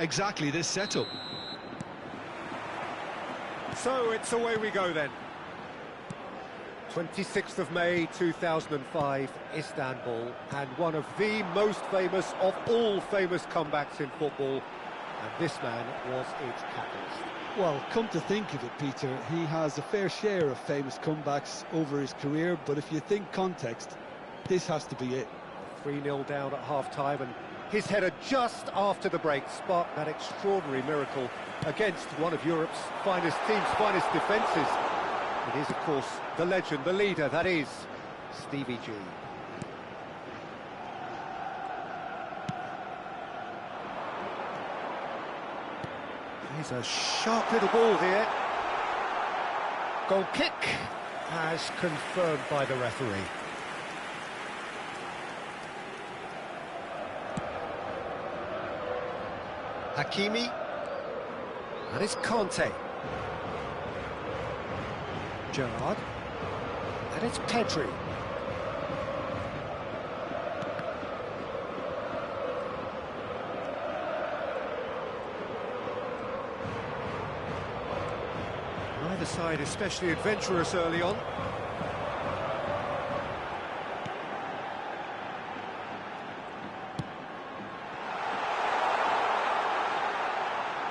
exactly this setup. So it's away we go then. 26th of May 2005, Istanbul, and one of the most famous of all famous comebacks in football, and this man was its catalyst. Well, come to think of it, Peter, he has a fair share of famous comebacks over his career, but if you think context, this has to be it. 3-0 down at half-time, and his header just after the break sparked that extraordinary miracle against one of Europe's finest teams, finest defences. It is, of course, the legend, the leader, that is Stevie G. He's a sharp little ball here. Goal kick, as confirmed by the referee. Hakimi, and it's Conte. Gerrard, and it's Pedri. Neither side especially adventurous early on.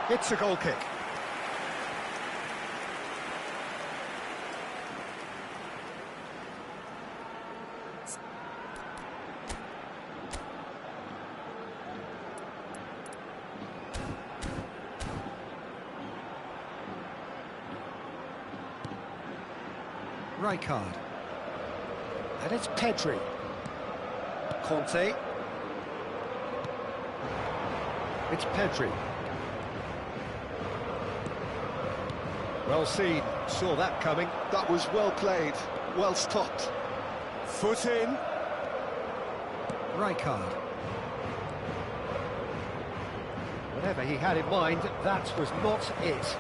It's a goal kick. Rijkaard, and it's Pedri. Conte. It's Pedri. Well seen, saw that coming. That was well played, well stopped. Foot in. Rijkaard. Whatever he had in mind, that was not it.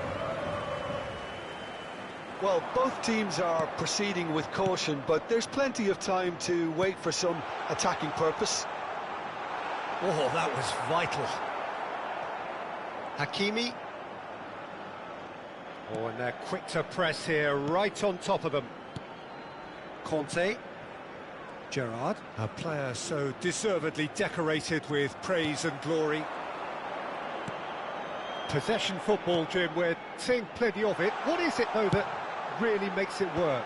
Well, both teams are proceeding with caution, but there's plenty of time to wait for some attacking purpose. Oh, that was vital. Hakimi. Oh, and they're quick to press here, right on top of them. Conte. Gerrard. A player so deservedly decorated with praise and glory. Possession football, Jim, we're seeing plenty of it. What is it, though, that really makes it work?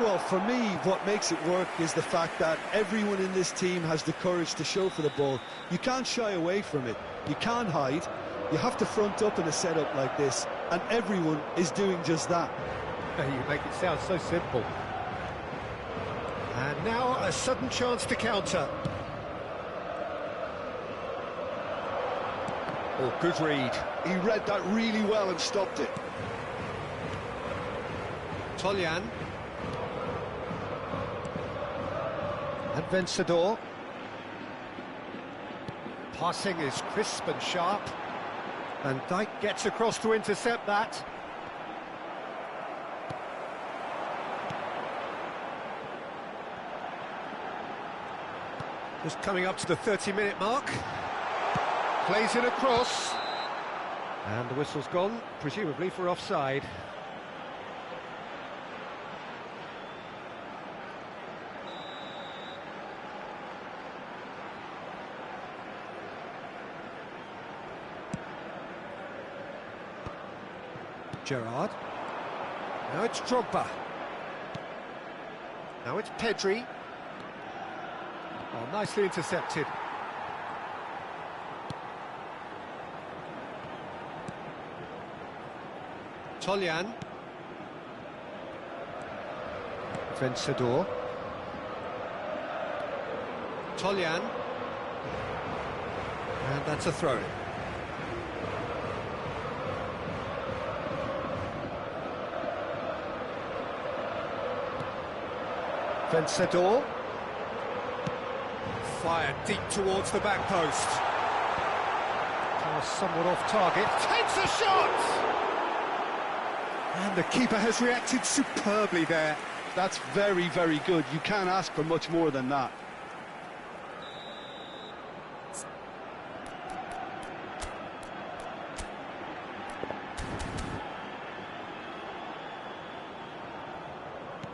Well, for me, what makes it work is the fact that everyone in this team has the courage to show for the ball. You can't shy away from it. You can't hide. You have to front up in a setup like this, and everyone is doing just that. You make it sound so simple. And now a sudden chance to counter. Oh, good read. He read that really well and stopped it. Toljan. And Vencedor. Passing is crisp and sharp. And Dijk gets across to intercept that. Just coming up to the 30-minute mark. Plays it across. And the whistle's gone, presumably for offside. Gerrard. Now it's Drogba. Now it's Pedri. Oh, nicely intercepted. Toljan. Vencedor. Toljan. And that's a throw-in. Vencedor. Fired deep towards the back post. Pass somewhat off target. Takes a shot! And the keeper has reacted superbly there. That's very, very good. You can't ask for much more than that.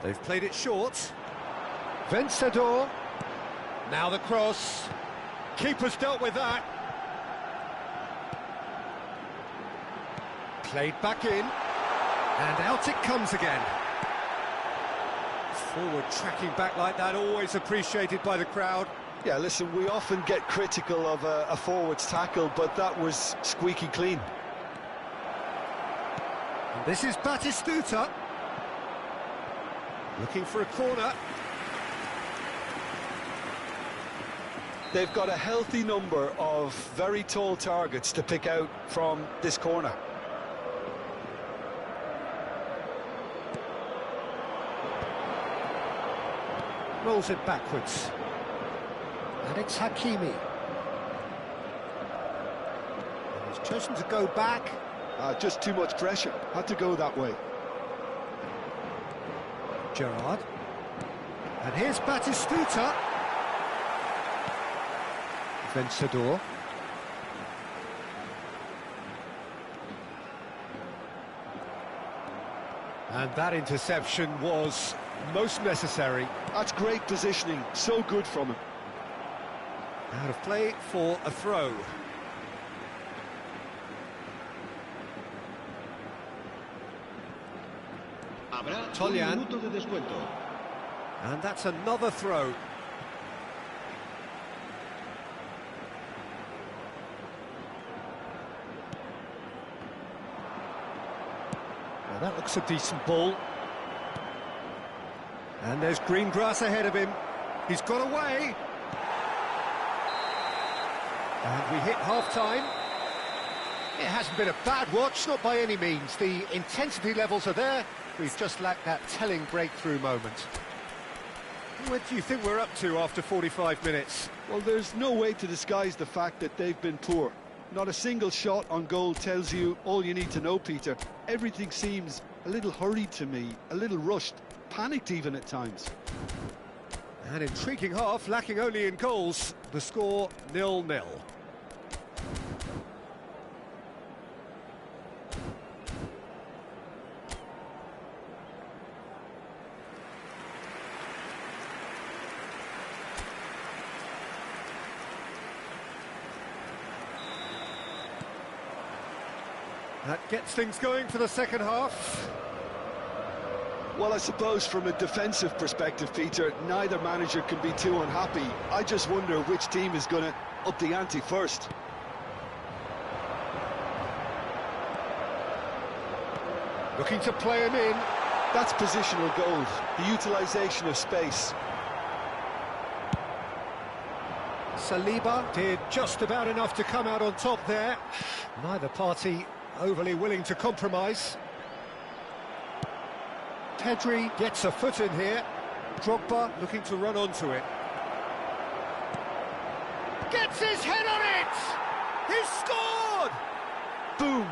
They've played it short. Vencedor. Now the cross. Keeper's dealt with that. Played back in. And out it comes again. Forward tracking back like that, always appreciated by the crowd. Yeah, listen, we often get critical of a forward's tackle, but that was squeaky clean. And this is Batistuta. Looking for a corner. They've got a healthy number of very tall targets to pick out from this corner. Rolls it backwards. And it's Hakimi. And he's chosen to go back. Just too much pressure. Had to go that way. Gerrard. And here's Batistuta. Vencedor. And that interception was most necessary. That's great positioning, so good from him. Out of play for a throw. Tolian. And that's another throw. Now that looks a decent ball. And there's green grass ahead of him. He's got away. And we hit half-time. It hasn't been a bad watch, not by any means. The intensity levels are there. We've just lacked that telling breakthrough moment. What do you think we're up to after 45 minutes? Well, there's no way to disguise the fact that they've been poor. Not a single shot on goal tells you all you need to know, Peter. Everything seems a little hurried to me, a little rushed, panicked even at times. An intriguing half, lacking only in goals. The score 0-0. That gets things going for the second half. Well, I suppose from a defensive perspective, Peter, neither manager can be too unhappy. I just wonder which team is going to up the ante first. Looking to play him in. That's positional goals, the utilisation of space. Saliba did just about enough to come out on top there. Neither party overly willing to compromise. Pedri gets a foot in here. Drogba looking to run onto it. Gets his head on it! He's scored! Boom!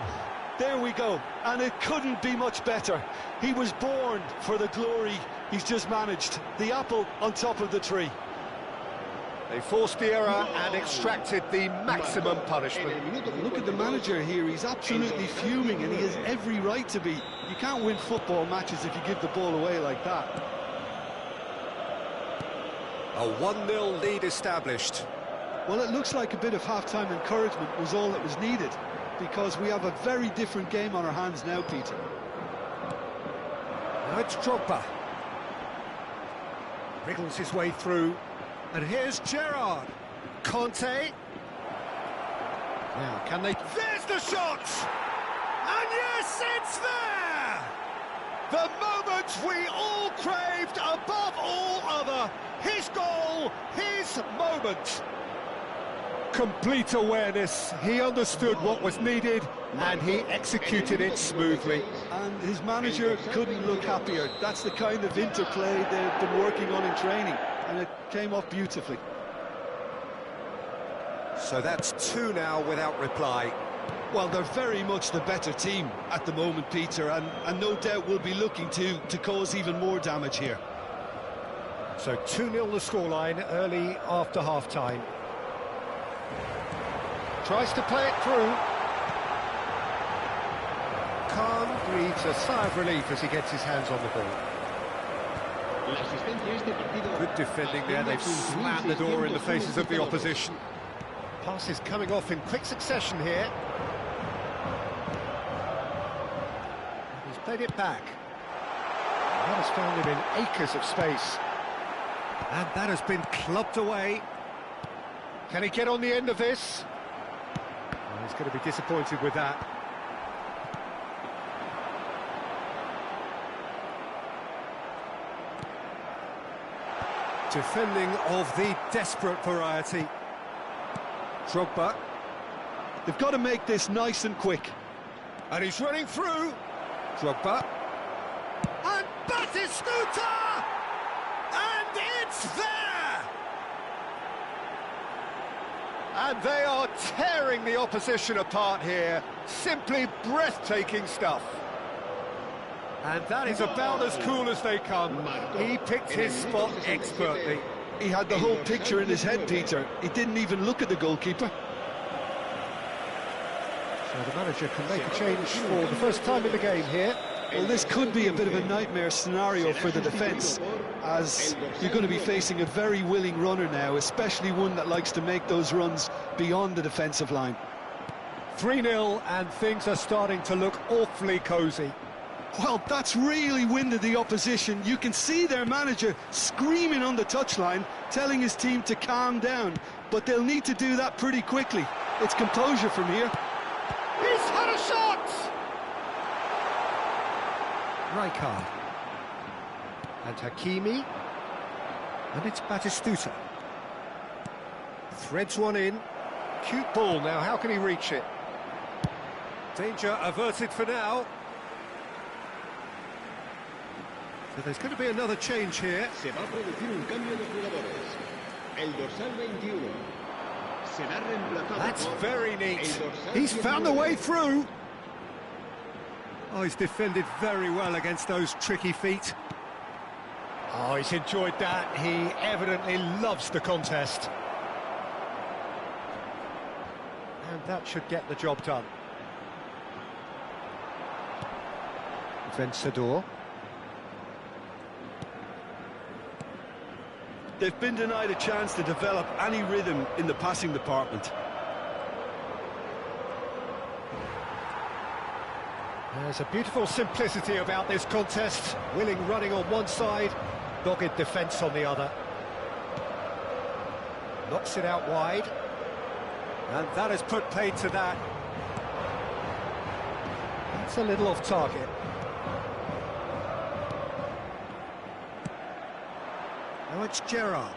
There we go. And it couldn't be much better. He was born for the glory he's just managed. The apple on top of the tree. They forced the error and extracted the maximum punishment. Look at the manager here, he's absolutely fuming and he has every right to be. You can't win football matches if you give the ball away like that. A 1-0 lead established. Well, it looks like a bit of half-time encouragement was all that was needed, because we have a very different game on our hands now, Peter. Now it's Drogba. Wriggles his way through. And here's Gerrard. Conte. Now, can they... There's the shot! And yes, it's there! The moment we all craved above all other. His goal, his moment. Complete awareness. He understood what was needed, and he executed it smoothly. And his manager couldn't look happier. That's the kind of interplay they've been working on in training. And it came off beautifully. So that's 2 now without reply. Well, they're very much the better team at the moment, Peter, and no doubt will be looking to cause even more damage here. So 2-0 the scoreline early after half-time. Tries to play it through. Khan breathes a sigh of relief as he gets his hands on the ball. Good defending there, they've slammed the door in the faces of the opposition. Passes coming off in quick succession here. He's played it back. That has found him in acres of space. And that has been clubbed away. Can he get on the end of this? Oh, he's going to be disappointed with that. Defending of the desperate variety. Drogba. They've got to make this nice and quick. And he's running through. Drogba. And Batistuta! And it's there! And they are tearing the opposition apart here. Simply breathtaking stuff. And that is about as cool as they come. He picked his spot expertly. He had the whole picture in his head, Peter. He didn't even look at the goalkeeper. So the manager can make a change for the first time in the game here. Well, this could be a bit of a nightmare scenario for the defence, as you're going to be facing a very willing runner now, especially one that likes to make those runs beyond the defensive line. 3-0, and things are starting to look awfully cosy. Well, that's really winded the opposition. You can see their manager screaming on the touchline, telling his team to calm down, but they'll need to do that pretty quickly. It's composure from here. He's had a shot! Rijkaard. And Hakimi. And it's Batistuta. Threads one in. Cute ball now, how can he reach it? Danger averted for now. So there's going to be another change here. Se va a producir un cambio de jugadores. El dorsal 21 será reemplazado. That's very neat. He's found a way through. Oh, he's defended very well against those tricky feet. Oh, he's enjoyed that. He evidently loves the contest. And that should get the job done. Vencedor. They've been denied a chance to develop any rhythm in the passing department. There's a beautiful simplicity about this contest. Willing running on one side, dogged defence on the other. Knocks it out wide. And that has put paid to that. That's a little off target. Now it's Gerrard.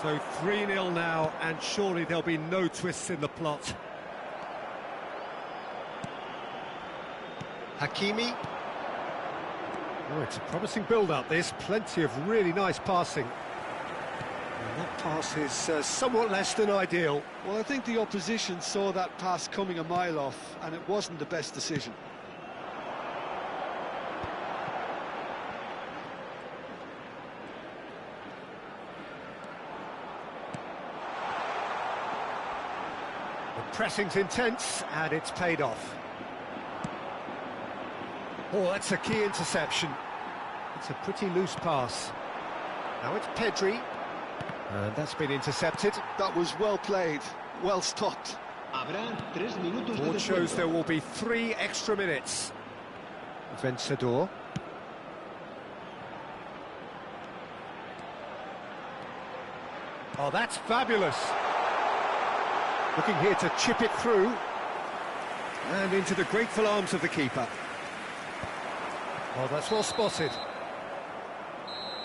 So 3-0 now, and surely there'll be no twists in the plot. Hakimi. Oh, it's a promising build-up, this. Plenty of really nice passing. And that pass is somewhat less than ideal. Well, I think the opposition saw that pass coming a mile off, and it wasn't the best decision. The pressing's intense, and it's paid off. Oh, that's a key interception. It's a pretty loose pass. Now it's Pedri. And that's been intercepted. That was well played, well stopped. Board shows there will be 3 extra minutes. Vencedor. Oh, that's fabulous. Looking here to chip it through. And into the grateful arms of the keeper. Oh, that's well spotted.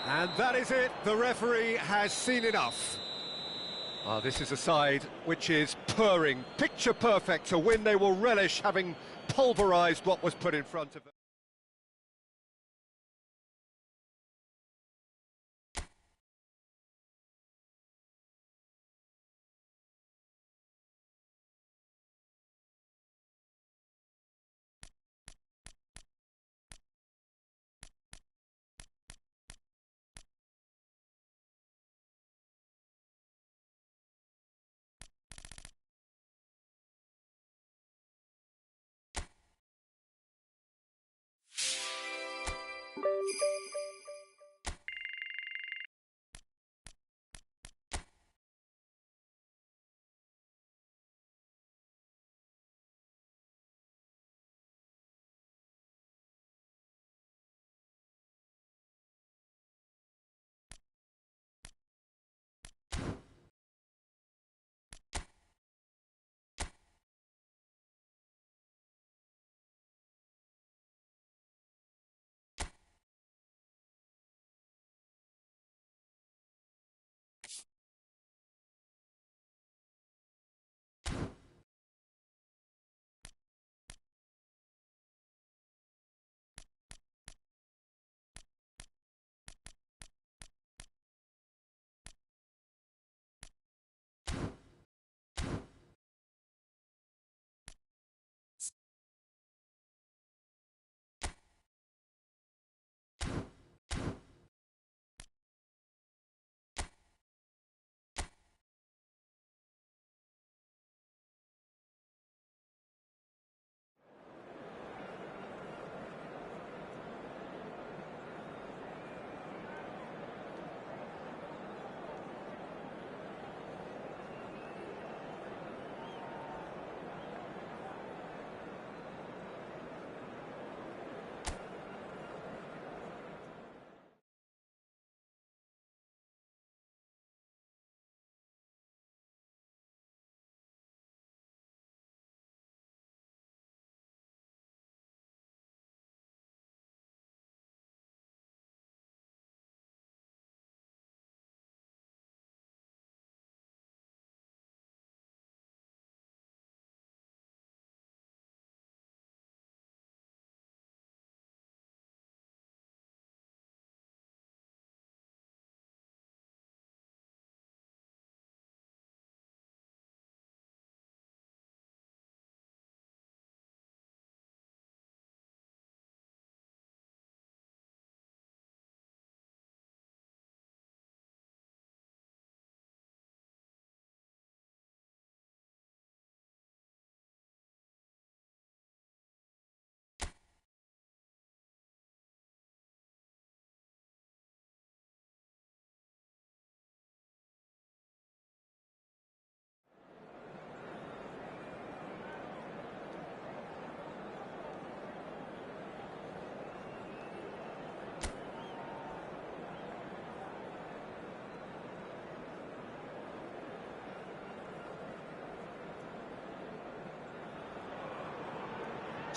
And that is it. The referee has seen enough. Oh, this is a side which is purring, picture perfect to win. They will relish having pulverised what was put in front of them.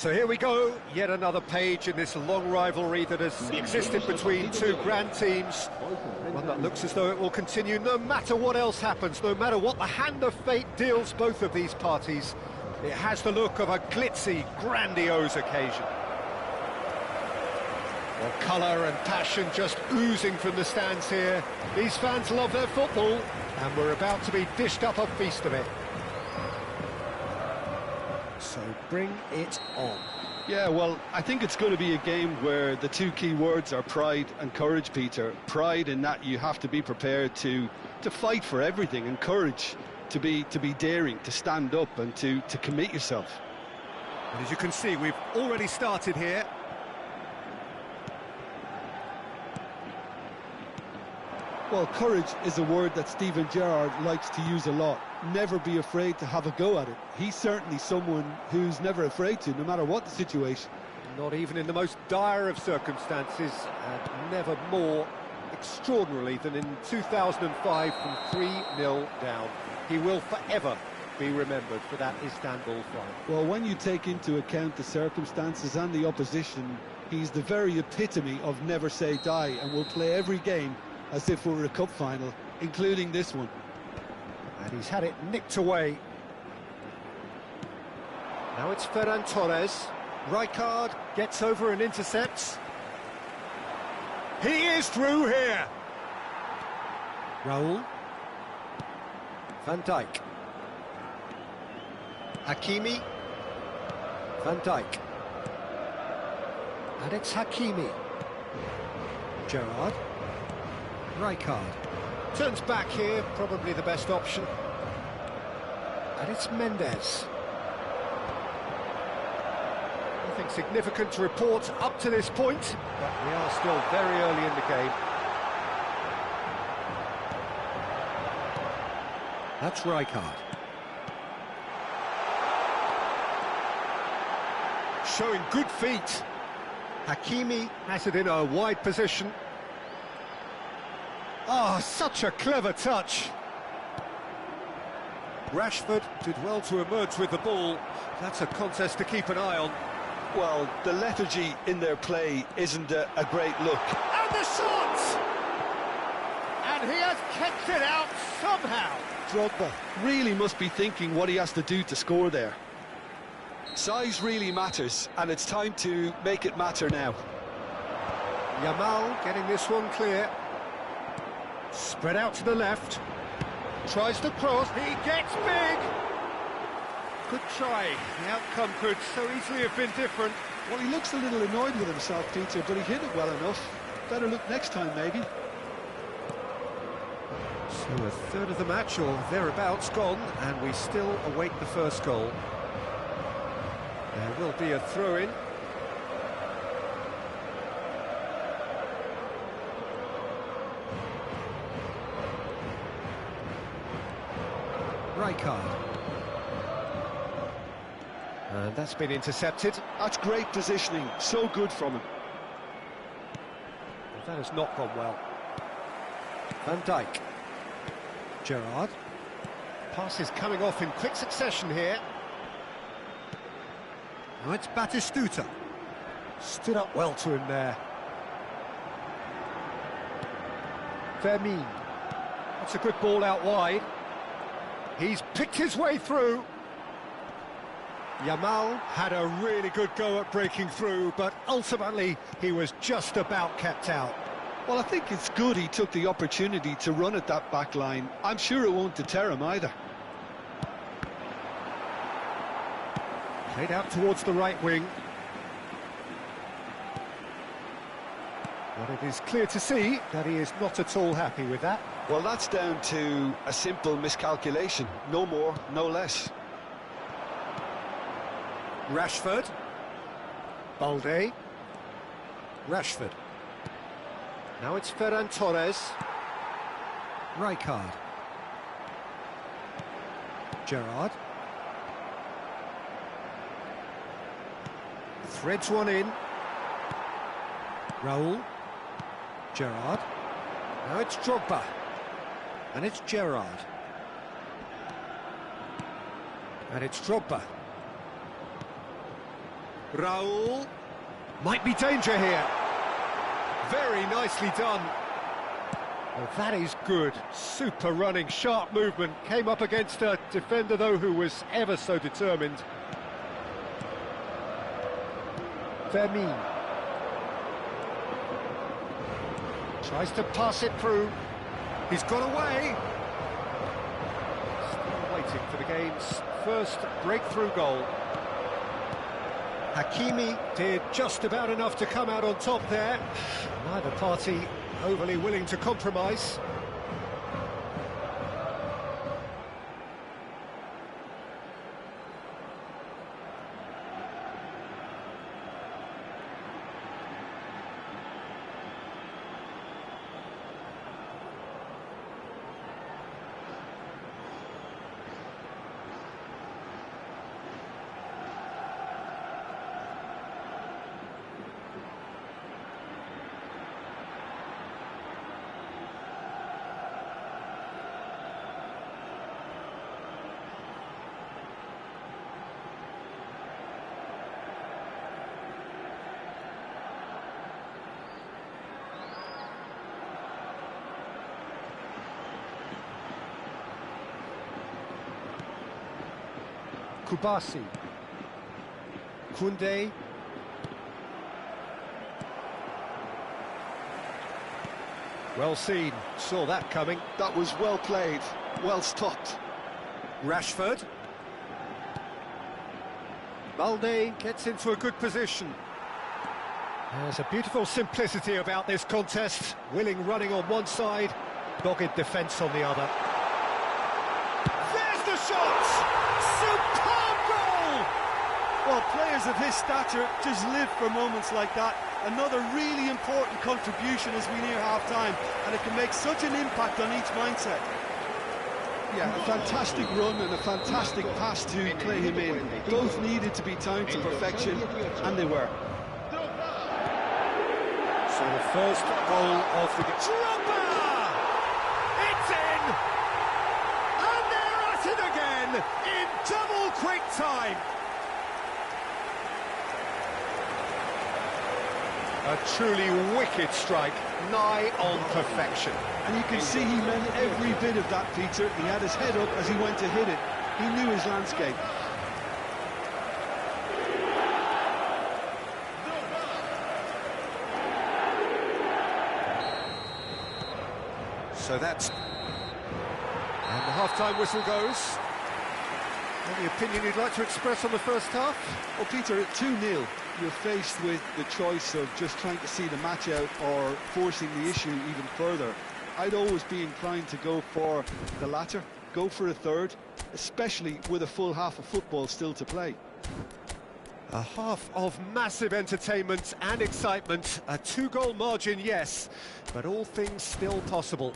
So here we go, yet another page in this long rivalry that has existed between two grand teams. One that looks as though it will continue no matter what else happens, no matter what the hand of fate deals both of these parties. It has the look of a glitzy, grandiose occasion. Well, colour and passion just oozing from the stands here. These fans love their football, and we're about to be dished up a feast of it. So bring it on. Yeah, well, I think it's going to be a game where the two key words are pride and courage, Peter. Pride in that you have to be prepared to fight for everything, and courage to be daring, to stand up and to commit yourself. And as you can see, we've already started here. Well, courage is a word that Steven Gerrard likes to use a lot. Never be afraid to have a go at it. He's certainly someone who's never afraid to, no matter what the situation. Not even in the most dire of circumstances, and never more extraordinarily than in 2005 from 3-0 down. He will forever be remembered for that Istanbul fight. Well, when you take into account the circumstances and the opposition, he's the very epitome of never say die, and will play every game as if it were a cup final, including this one. And he's had it nicked away. Now it's Ferran Torres. Rijkaard gets over and intercepts. He is through here. Raul. Van Dijk. Hakimi. Van Dijk. And it's Hakimi. Gerrard. Rijkaard. Turns back here, probably the best option. And it's Mendes. Nothing significant to report up to this point, but we are still very early in the game. That's Rijkaard. Showing good feet. Hakimi has it in a wide position. Oh, such a clever touch. Rashford did well to emerge with the ball. That's a contest to keep an eye on. Well, the lethargy in their play isn't a great look. And the shot! And he has kept it out somehow. Drogba really must be thinking what he has to do to score there. Size really matters, and it's time to make it matter now. Yamal getting this one clear. Spread out to the left. Tries to cross. He gets big. Good try. The outcome could so easily have been different. Well, he looks a little annoyed with himself, Peter, but he hit it well enough. Better look next time, maybe. So a third of the match, or thereabouts, gone, and we still await the first goal. There will be a throw-in. Rijkaard. And that's been intercepted. That's great positioning, so good from him. That has not gone well. Van Dijk. Gerrard. Passes coming off in quick succession here. Now it's Batistuta. Stood up well to him there. Fermin. That's a good ball out wide. He's picked his way through. Yamal had a really good go at breaking through, but ultimately he was just about kept out. Well, I think it's good he took the opportunity to run at that back line. I'm sure it won't deter him either. Played out towards the right wing. But it is clear to see that he is not at all happy with that. Well, that's down to a simple miscalculation. No more, no less. Rashford. Balde. Rashford. Now it's Ferran Torres. Rijkaard. Gerrard. Threads one in. Raul. Gerrard. Now it's Drogba. And it's Gerrard. And it's Drogba. Raul. Might be danger here. Very nicely done. Well, that is good. Super running, sharp movement. Came up against a defender, though, who was ever so determined. Fermin. Tries to pass it through. He's got away. Still waiting for the game's first breakthrough goal. Hakimi did just about enough to come out on top there. Neither party overly willing to compromise. Kubasi. Koundé. Well seen, saw that coming. That was well played, well stopped. Rashford. Balde gets into a good position. There's a beautiful simplicity about this contest. Willing running on one side, dogged defence on the other. There's the shot! Superb goal! Well, players of his stature just live for moments like that. Another really important contribution as we near half-time, and it can make such an impact on each mindset. Yeah, a fantastic run and a fantastic pass to play him in. Both needed to be timed to perfection, and they were. So the first goal of the game. Drogba! It's in! And they're at it again in double quick time. A truly wicked strike, nigh on perfection. And you can see he meant every bit of that, Peter. He had his head up as he went to hit it. He knew his landscape. So that's... And the half-time whistle goes. Any opinion you'd like to express on the first half? Well, Peter, at 2-0, you're faced with the choice of just trying to see the match out or forcing the issue even further. I'd always be inclined to go for the latter, go for a third, especially with a full half of football still to play. A half of massive entertainment and excitement. A 2-goal margin, yes, but all things still possible.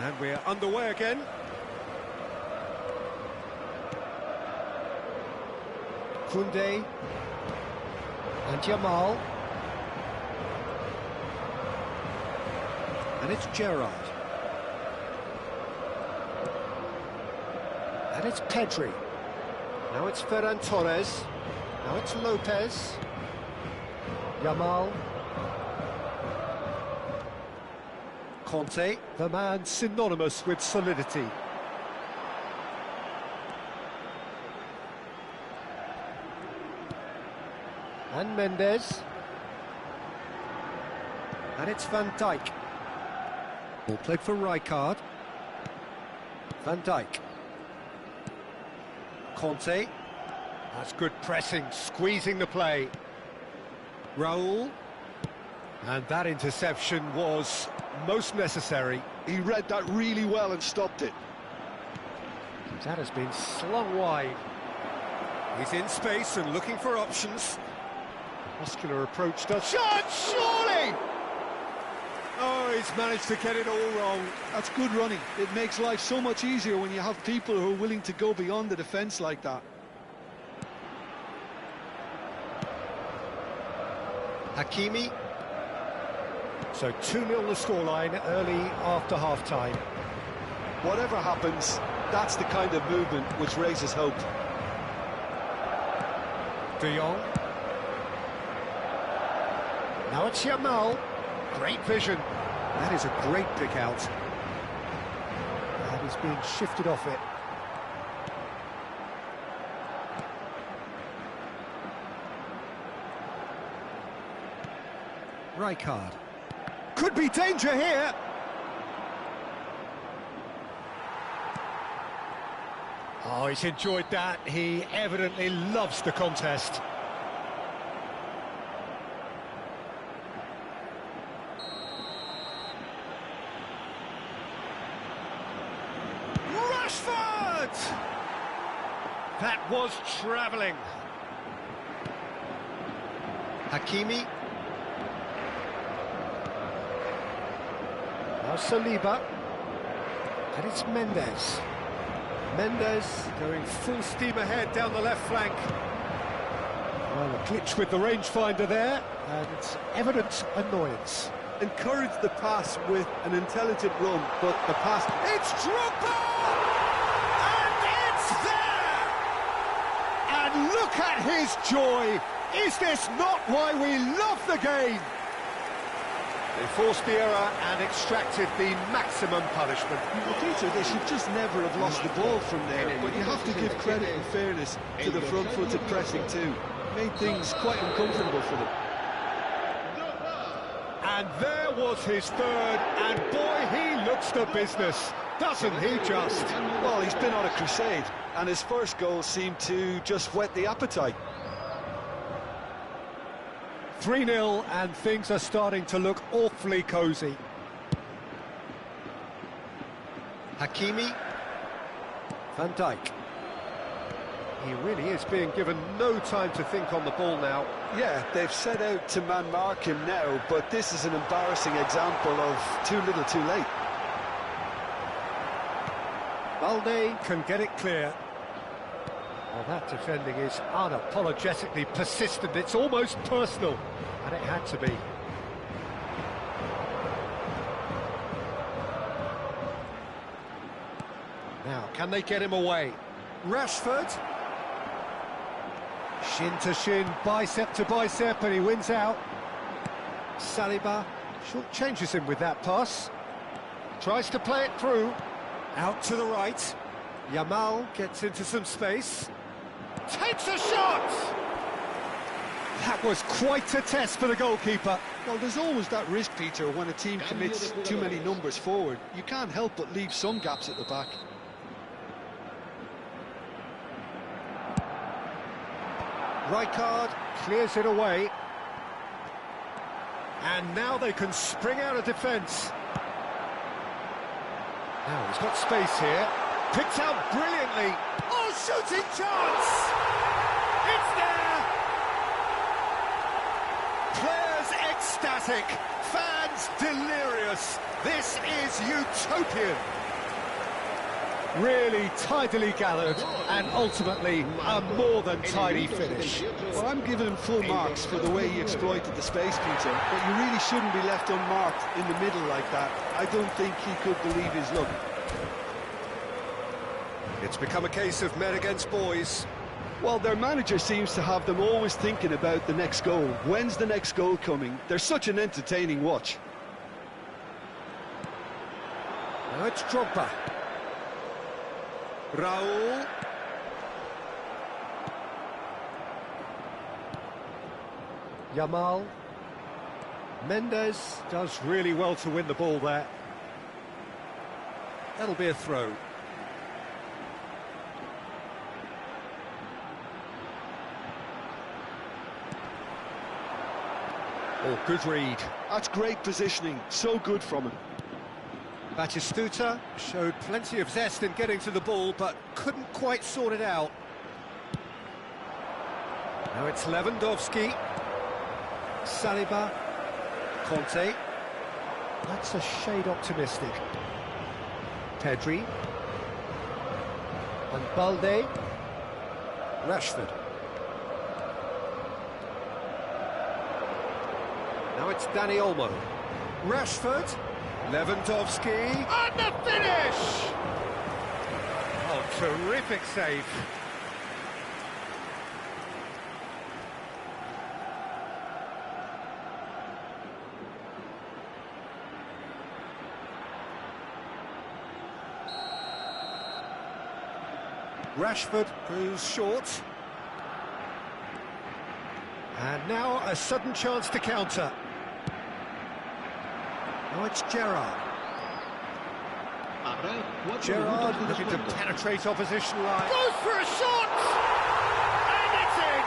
And we're underway again. Koundé and Jamal. And it's Gerrard. And it's Pedri. Now it's Ferran Torres. Now it's Lopez. Jamal. Conte, the man synonymous with solidity. And Mendes. And it's Van Dijk. Ball played for Rijkaard. Van Dijk. Conte. That's good pressing, squeezing the play. Raul. And that interception was most necessary. He read that really well and stopped it. That has been slung wide. He's in space and looking for options. Muscular approach does... Shot, surely! Oh, he's managed to get it all wrong. That's good running. It makes life so much easier when you have people who are willing to go beyond the defence like that. Hakimi. So 2-0 the scoreline early after half-time. Whatever happens, that's the kind of movement which raises hope. De Jong. Now it's Yamal. Great vision. That is a great pick out. And he's being shifted off it. Rijkaard. Could be danger here. Oh, he's enjoyed that. He evidently loves the contest. Rashford! That was travelling. Hakimi. Now Saliba. And it's Mendes. Mendes going full steam ahead down the left flank. Well, a glitch with the rangefinder there, and it's evident annoyance. Encourage the pass with an intelligent run, but the pass... It's Drogba! And it's there! And look at his joy! Is this not why we love the game? They forced the error and extracted the maximum punishment. Well, Peter, they should just never have lost the ball from there, but you have to give credit and fairness to the front-footed pressing too. Made things quite uncomfortable for them. And there was his third, and boy, he looks the business, doesn't he just? Well, he's been on a crusade, and his first goal seemed to just whet the appetite. 3-0, and things are starting to look awfully cosy. Hakimi. Van Dijk. He really is being given no time to think on the ball now. Yeah, they've set out to man-mark him now, but this is an embarrassing example of too little too late. Balde can get it clear. Well, that defending is unapologetically persistent. It's almost personal, and it had to be. Now, can they get him away? Rashford. Shin to shin, bicep to bicep, and he wins out. Saliba short changes him with that pass. Tries to play it through. Out to the right. Yamal gets into some space. Takes a shot! That was quite a test for the goalkeeper. Well, there's always that risk, Peter, when a team commits too many numbers forward. You can't help but leave some gaps at the back. Rijkaard clears it away. And now they can spring out of defence. Now he's got space here. Picked out brilliantly. Oh, shooting chance! It's there! Players ecstatic, fans delirious. This is utopian. Really tidily gathered, and ultimately a more than tidy finish. Well, I'm giving him full marks for the way he exploited the space, Peter, but you really shouldn't be left unmarked in the middle like that. I don't think he could believe his luck. It's become a case of men against boys. Well, their manager seems to have them always thinking about the next goal. When's the next goal coming? They're such an entertaining watch. Now it's Drogba. Raul. Yamal. Mendes does really well to win the ball there. That'll be a throw. Oh, good read. That's great positioning. So good from him. Batistuta showed plenty of zest in getting to the ball, but couldn't quite sort it out. Now it's Lewandowski. Saliba. Conte. That's a shade optimistic. Pedri. And Balde. Rashford. Now it's Dani Olmo. Rashford. Lewandowski. And the finish! Oh, terrific save. Rashford goes short. And now a sudden chance to counter. Now it's Gerrard. Gerrard looking to penetrate opposition line. Goes for a shot! And it's in!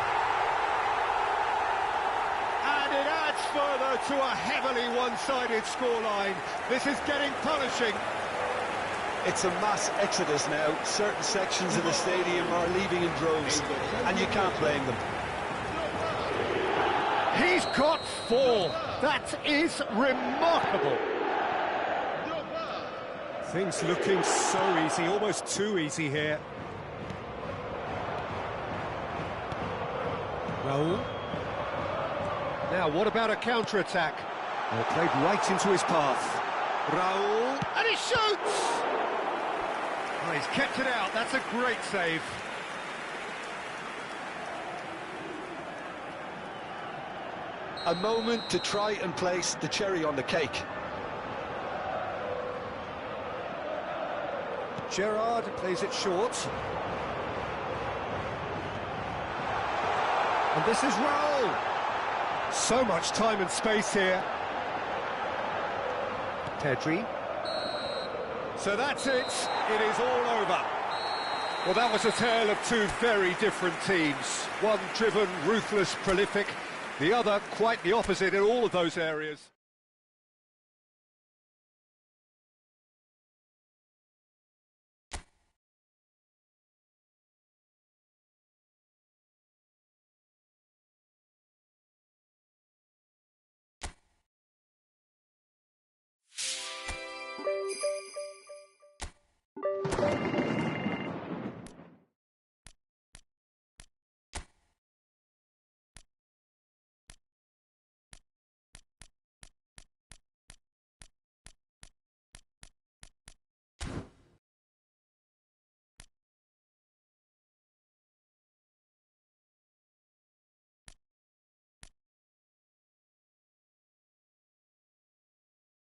And it adds further to a heavily one-sided scoreline. This is getting punishing. It's a mass exodus now. Certain sections of the stadium are leaving in droves, and you can't blame them. He's got 4. That is remarkable. Things looking so easy, almost too easy here. Raul. Now, what about a counter-attack? Well, played right into his path. Raul, and he shoots! Oh, he's kept it out, that's a great save. A moment to try and place the cherry on the cake. Gerrard plays it short. And this is Raul. So much time and space here. Pedri. So that's it. It is all over. Well, that was a tale of two very different teams. One driven, ruthless, prolific. The other quite the opposite in all of those areas.